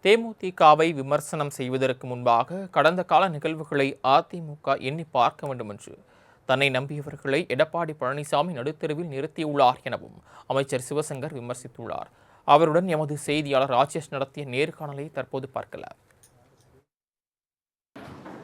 தேமுதிகவை விமர்சனம் செய்வதற்கு முன்பாக கடந்த கால நிகழ்வுகளை அதிமுக எண்ணி பார்க்க வேண்டும் என்று தன்னை நம்பியவர்களை எடப்பாடி பழனிசாமி நடுத்தெருவில் நிறுத்தியுள்ளார் எனவும் அமைச்சர் சிவசங்கர் விமர்சித்துள்ளார். அவருடன் எமது செய்தியாளர் ராஜேஷ் நடத்திய நேர்காணலை தற்போது பார்க்கலாம்.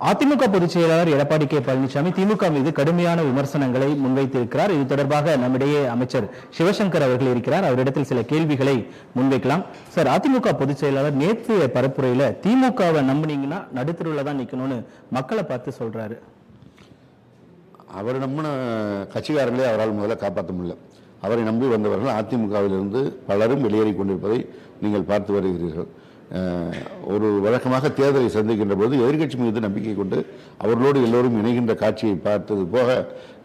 அதிமுக பொதுச் செயலாளர் எடப்பாடி கே பழனிசாமி திமுக மீது கடுமையான விமர்சனங்களை முன்வைத்திருக்கிறார். இது தொடர்பாக நம்மிடையே அமைச்சர் சிவசங்கர் அவர்கள் இருக்கிறார். அவரிடத்தில் சில கேள்விகளை முன்வைக்கலாம். சார், அதிமுக பொதுச் செயலாளர் நேற்றைய பரப்புரையில திமுகவை நம்பினீங்கன்னா நடுத்தருவில் தான் நிக்கணும்னு மக்களை பார்த்து சொல்றாரு. அவர் நம்பின கட்சிக்காரர்களே அவரால் முதல்ல காப்பாற்ற முடியல. அவரை நம்பி வந்தவர்கள் அதிமுகவிலிருந்து பலரும் வெளியேறி கொண்டிருப்பதை நீங்கள் பார்த்து வருகிறீர்கள். ஒரு வழக்கமாக தேர்தலை சந்திக்கின்ற போது எதிர்கட்சி மீது நம்பிக்கை கொண்டு அவர்களோடு எல்லோரும் இணைகின்ற காட்சியை பார்த்தது போக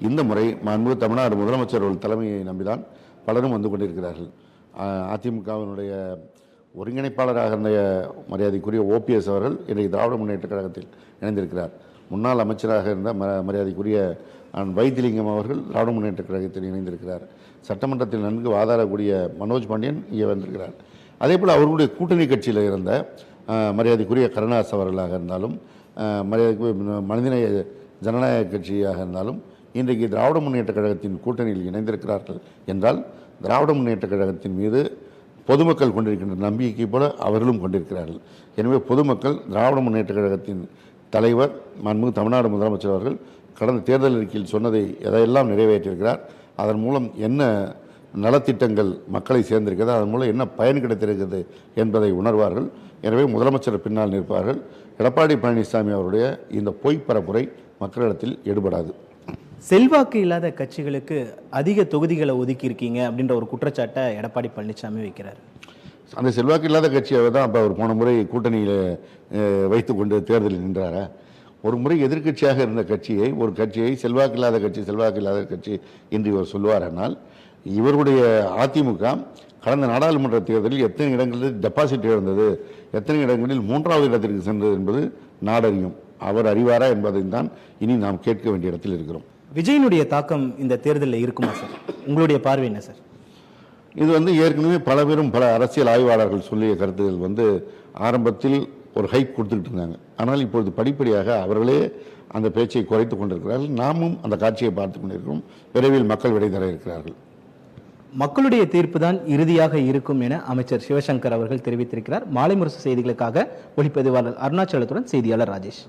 இந்த முறை மாண்பு தமிழ்நாடு முதலமைச்சர் தலைமையை நம்பிதான் பலரும் வந்து கொண்டிருக்கிறார்கள். அதிமுகவினுடைய ஒருங்கிணைப்பாளராக இருந்த மரியாதைக்குரிய OPS அவர்கள் இன்றைக்கு திராவிட முன்னேற்ற கழகத்தில் இணைந்திருக்கிறார். முன்னாள் அமைச்சராக இருந்த மரியாதைக்குரிய வைத்திலிங்கம் அவர்கள் திராவிட முன்னேற்ற கழகத்தில் இணைந்திருக்கிறார். சட்டமன்றத்தில் நன்கு வாதாடக்கூடிய மனோஜ் பாண்டியன் இங்கே வந்திருக்கிறார். அதே போல் அவர்களுடைய கூட்டணி கட்சியில் இருந்த மரியாதைக்குரிய கருணாஸ் அவர்களாக இருந்தாலும், மரியாதைக்குரிய மனிதநேய ஜனநாயக கட்சியாக இருந்தாலும் இன்றைக்கு திராவிட முன்னேற்ற கழகத்தின் கூட்டணியில் இணைந்திருக்கிறார்கள் என்றால் திராவிட முன்னேற்ற கழகத்தின் மீது பொதுமக்கள் கொண்டிருக்கின்ற நம்பிக்கை போல அவர்களும் கொண்டிருக்கிறார்கள். எனவே பொதுமக்கள் திராவிட முன்னேற்ற கழகத்தின் தலைவர் மாண்புமிகு தமிழ்நாடு முதலமைச்சர் அவர்கள் கடந்த தேர்தல் அறிக்கையில் சொன்னதை எதையெல்லாம் நிறைவேற்றியிருக்கிறார், அதன் மூலம் என்ன நலத்திட்டங்கள் மக்களை சேர்ந்திருக்கிறது, அதன் மூலம் என்ன பயன் கிடைத்திருக்கிறது என்பதை உணர்வார்கள். எனவே முதலமைச்சர் பின்னால் நிற்பார்கள். எடப்பாடி பழனிசாமி அவருடைய இந்த பொய் பரப்புரை மக்களிடத்தில் எடுபடாது. செல்வாக்கு இல்லாத கட்சிகளுக்கு அதிக தொகுதிகளை ஒதுக்கி இருக்கீங்க அப்படின்ற ஒரு குற்றச்சாட்டை எடப்பாடி பழனிசாமி வைக்கிறார். அந்த செல்வாக்கு இல்லாத கட்சியை தான் அப்போ அவர் போன முறை கூட்டணியில் வைத்துக்கொண்டு தேர்தலில் நின்றாரா? ஒரு முறை எதிர்கட்சியாக இருந்த கட்சியை, ஒரு கட்சியை செல்வாக்கு இல்லாத கட்சி என்று இவர் சொல்வாரானால், இவருடைய அதிமுக கடந்த நாடாளுமன்ற தேர்தலில் எத்தனை இடங்களில் டெபாசிட் இழந்தது, எத்தனை இடங்களில் 3வது இடத்திற்கு சென்றது என்பது நாடறியும். அவர் அறிவாரா என்பதை தான் இனி நாம் கேட்க வேண்டிய இடத்தில் இருக்கிறோம். விஜயனுடைய தாக்கம் இந்த தேர்தலில் இருக்குமா சார்? உங்களுடைய பார்வை என்ன சார்? இது ஏற்கனவே பல அரசியல் ஆய்வாளர்கள் சொல்லிய கருத்துகள் ஆரம்பத்தில் ஒரு ஹைப் கொடுத்துக்கிட்டு இருந்தாங்க. ஆனால் இப்பொழுது படிப்படியாக அவர்களே அந்த பேச்சை குறைத்து கொண்டிருக்கிறார்கள். நாமும் அந்த காட்சியை பார்த்து கொண்டிருக்கிறோம். விரைவில் மக்கள் விடை தர இருக்கிறார்கள். மக்களுடைய தீர்ப்பு தான் இறுதியாக இருக்கும் என அமைச்சர் சிவசங்கர் அவர்கள் தெரிவித்திருக்கிறார். மாலை முரசு செய்திகளுக்காக ஒளிப்பதிவாளர் அருணாச்சலத்துடன் செய்தியாளர் ராஜேஷ்.